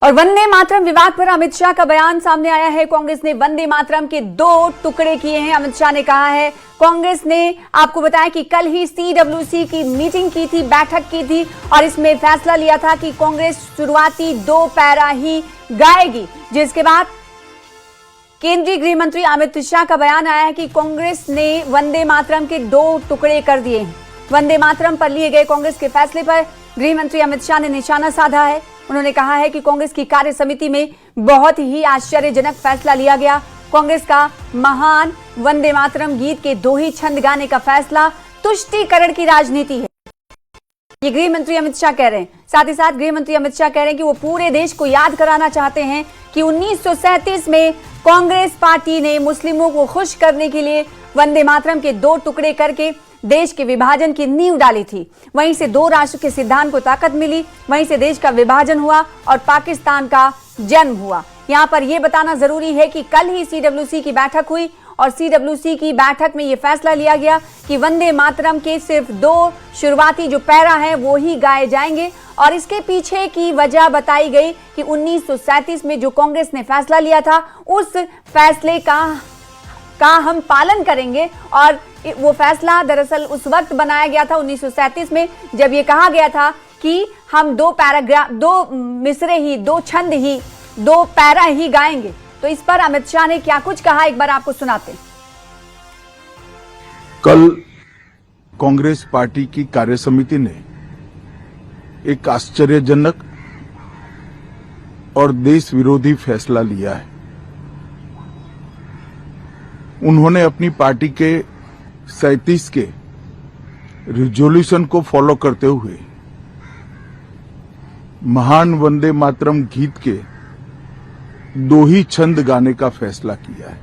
और वंदे मातरम विवाद पर अमित शाह का बयान सामने आया है। कांग्रेस ने वंदे मातरम के 2 टुकड़े किए हैं। अमित शाह ने कहा है, कांग्रेस ने आपको बताया कि कल ही CWC की मीटिंग की थी, बैठक की थी और इसमें फैसला लिया था कि कांग्रेस शुरुआती 2 पैरा ही गाएगी। जिसके बाद केंद्रीय गृह मंत्री अमित शाह का बयान आया है कि कांग्रेस ने वंदे मातरम के 2 टुकड़े कर दिए हैं। वंदे मातरम पर लिए गए कांग्रेस के फैसले पर गृह मंत्री अमित शाह ने निशाना साधा है। उन्होंने कहा है कि कांग्रेस की कार्य समिति में बहुत ही आश्चर्यजनक फैसला लिया गया। कांग्रेस का महान वंदे मातरम गीत के 2 ही छंद गाने का फैसला तुष्टीकरण की राजनीति है, ये गृह मंत्री अमित शाह कह रहे हैं। साथ ही साथ गृह मंत्री अमित शाह कह रहे हैं कि वो पूरे देश को याद कराना चाहते हैं कि 1937 में कांग्रेस पार्टी ने मुस्लिमों को खुश करने के लिए वंदे मातरम के 2 टुकड़े करके देश के विभाजन की नींव डाली थी। वहीं से 2 राष्ट्र के सिद्धांत को ताकत मिली, वहीं से देश का विभाजन हुआ और पाकिस्तान का जन्म हुआ। यहाँ पर यह बताना जरूरी है कि कल ही CWC की बैठक हुई और CWC की बैठक में यह फैसला लिया गया कि वंदे मातरम के सिर्फ 2 शुरुआती जो पैरा हैं वो ही गाए जाएंगे। और इसके पीछे की वजह बताई गई कि 1937 में जो कांग्रेस ने फैसला लिया था उस फैसले का हम पालन करेंगे। और वो फैसला दरअसल उस वक्त बनाया गया था 1937 में, जब ये कहा गया था कि हम 2 पैराग्राफ 2 मिसरे ही 2 छंद ही 2 पैरा ही गाएंगे। तो इस पर अमित शाह ने क्या कुछ कहा, एक बार आपको सुनाते हैं। कल कांग्रेस पार्टी की कार्य समिति ने एक आश्चर्यजनक और देश विरोधी फैसला लिया है। उन्होंने अपनी पार्टी के 37 के रिजोल्यूशन को फॉलो करते हुए महान वंदे मातरम गीत के 2 ही छंद गाने का फैसला किया है।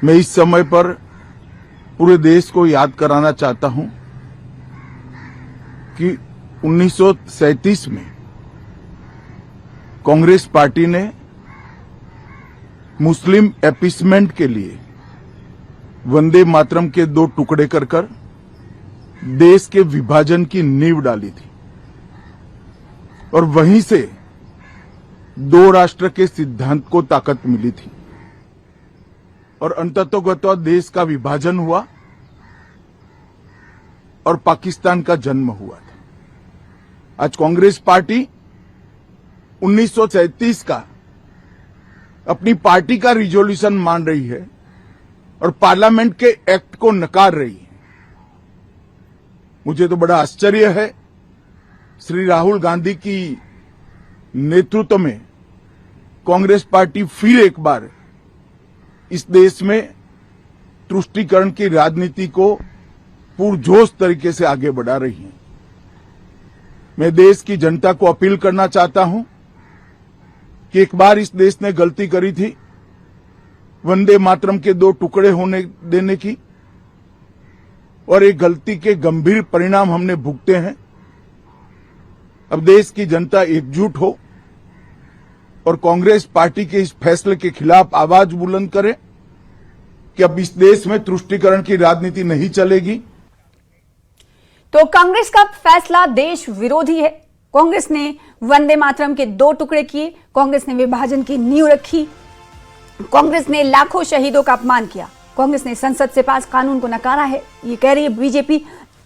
मैं इस समय पर पूरे देश को याद कराना चाहता हूं कि 1937 में कांग्रेस पार्टी ने मुस्लिम अपीसमेंट के लिए वंदे मातरम के 2 टुकड़े कर देश के विभाजन की नींव डाली थी और वहीं से 2 राष्ट्र के सिद्धांत को ताकत मिली थी और अंततोगत्वा देश का विभाजन हुआ और पाकिस्तान का जन्म हुआ था। आज कांग्रेस पार्टी 1937 का अपनी पार्टी का रिजोल्यूशन मान रही है और पार्लियामेंट के एक्ट को नकार रही है। मुझे तो बड़ा आश्चर्य है, श्री राहुल गांधी की नेतृत्व में कांग्रेस पार्टी फिर एक बार इस देश में तुष्टीकरण की राजनीति को पुरजोश तरीके से आगे बढ़ा रही है। मैं देश की जनता को अपील करना चाहता हूं कि एक बार इस देश ने गलती करी थी वंदे मातरम के 2 टुकड़े होने देने की और एक गलती के गंभीर परिणाम हमने भुगते हैं। अब देश की जनता एकजुट हो और कांग्रेस पार्टी के इस फैसले के खिलाफ आवाज बुलंद करे कि अब इस देश में तुष्टीकरण की राजनीति नहीं चलेगी। तो कांग्रेस का फैसला देश विरोधी है। कांग्रेस ने वंदे मातरम के 2 टुकड़े किए, कांग्रेस ने विभाजन की नींव रखी, कांग्रेस ने लाखों शहीदों का अपमान किया, कांग्रेस ने संसद से पास कानून को नकारा है, ये कह रही है बीजेपी।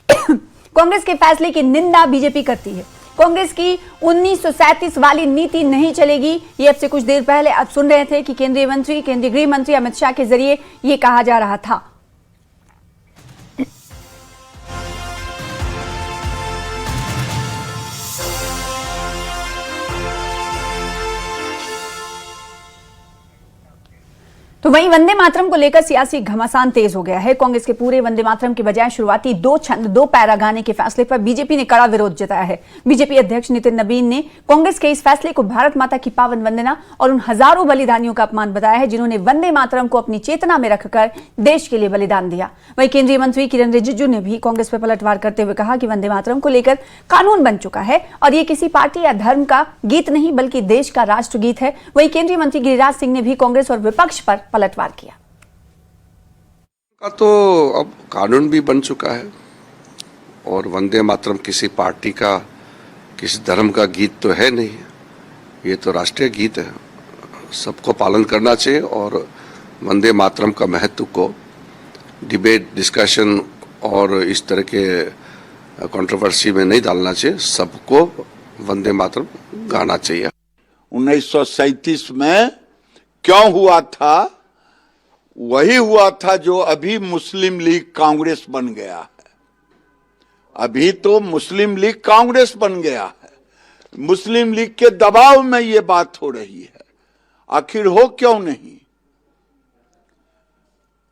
कांग्रेस के फैसले की निंदा बीजेपी करती है। कांग्रेस की 1937 वाली नीति नहीं चलेगी, ये अब से कुछ देर पहले आप सुन रहे थे कि केंद्रीय गृह मंत्री अमित शाह के जरिए ये कहा जा रहा था। तो वहीं वंदे मातरम को लेकर सियासी घमासान तेज हो गया है। कांग्रेस के पूरे वंदे मातरम के बजाय शुरुआती 2 छंद 2 पैरा गाने के फैसले पर बीजेपी ने कड़ा विरोध जताया है। बीजेपी अध्यक्ष नितिन नबीन ने कांग्रेस के इस फैसले को भारत माता की पावन वंदना और उन हजारों बलिदानियों का अपमान बताया है जिन्होंने वंदे मातरम को अपनी चेतना में रखकर देश के लिए बलिदान दिया। वहीं केंद्रीय मंत्री किरण रिजिजू ने भी कांग्रेस पर पलटवार करते हुए कहा कि वंदे मातरम को लेकर कानून बन चुका है और ये किसी पार्टी या धर्म का गीत नहीं बल्कि देश का राष्ट्रगीत है। वहीं केंद्रीय मंत्री गिरिराज सिंह ने भी कांग्रेस और विपक्ष पर पलटवार किया। तो अब कानून भी बन चुका है और वंदे मातरम किसी पार्टी का किसी धर्म का गीत तो है नहीं, ये तो राष्ट्रीय गीत है। सबको पालन करना चाहिए और वंदे मातरम का महत्व को डिबेट, डिस्कशन और इस तरह के कंट्रोवर्सी में नहीं डालना चाहिए। सबको वंदे मातरम गाना चाहिए। 1937 में क्यों हुआ था? वही हुआ था जो अभी मुस्लिम लीग कांग्रेस बन गया है। अभी तो मुस्लिम लीग कांग्रेस बन गया है। मुस्लिम लीग के दबाव में ये बात हो रही है। आखिर हो क्यों नहीं?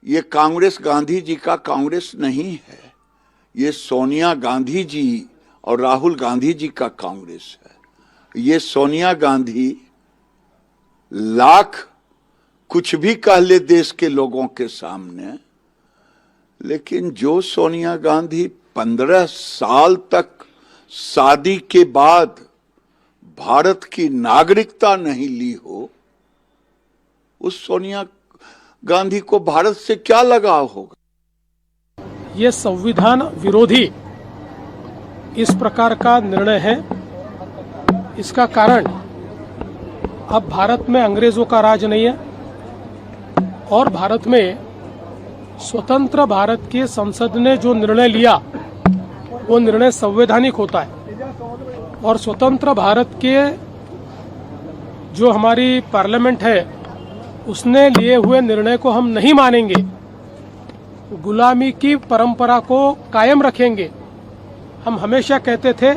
ये कांग्रेस गांधी जी का कांग्रेस नहीं है, ये सोनिया गांधी जी और राहुल गांधी जी का कांग्रेस है। ये सोनिया गांधी लाख कुछ भी कह ले देश के लोगों के सामने, लेकिन जो सोनिया गांधी 15 साल तक शादी के बाद भारत की नागरिकता नहीं ली हो, उस सोनिया गांधी को भारत से क्या लगाव होगा? ये संविधान विरोधी इस प्रकार का निर्णय है। इसका कारण अब भारत में अंग्रेजों का राज नहीं है और भारत में स्वतंत्र भारत की संसद ने जो निर्णय लिया वो निर्णय संवैधानिक होता है और स्वतंत्र भारत के जो हमारी पार्लियामेंट है उसने लिए हुए निर्णय को हम नहीं मानेंगे, गुलामी की परंपरा को कायम रखेंगे। हम हमेशा कहते थे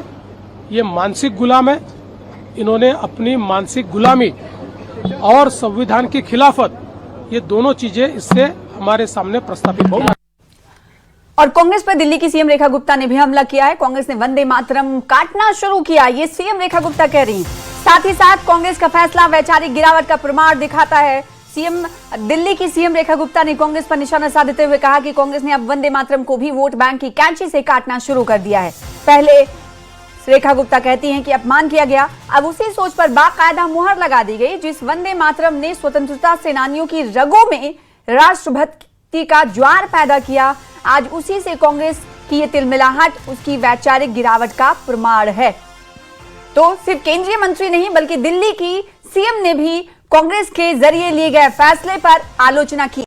ये मानसिक गुलाम है, इन्होंने अपनी मानसिक गुलामी और संविधान की खिलाफत, ये दोनों चीजें इससे हमारे सामने प्रस्तावित हो। और कांग्रेस पर दिल्ली की सीएम रेखा गुप्ता ने भी हमला किया है। कांग्रेस ने वंदे मातरम काटना शुरू किया, ये सीएम रेखा गुप्ता कह रही हैं। साथ ही साथ कांग्रेस का फैसला वैचारिक गिरावट का प्रमाण दिखाता है। दिल्ली की सीएम रेखा गुप्ता ने कांग्रेस पर निशाना साधते हुए कहा कि कांग्रेस ने अब वंदे मातरम को भी वोट बैंक की कैंची से काटना शुरू कर दिया है। पहले रेखा गुप्ता कहती हैं कि अपमान किया गया, अब उसी सोच पर बाकायदा मुहर लगा दी गई। जिस वंदे मातरम ने स्वतंत्रता सेनानियों की रगों में राष्ट्रभक्ति का ज्वार पैदा किया, आज उसी से कांग्रेस की ये तिलमिलाहट उसकी वैचारिक गिरावट का प्रमाण है। तो सिर्फ केंद्रीय मंत्री नहीं बल्कि दिल्ली की सीएम ने भी कांग्रेस के जरिए लिए गए फैसले पर आलोचना की।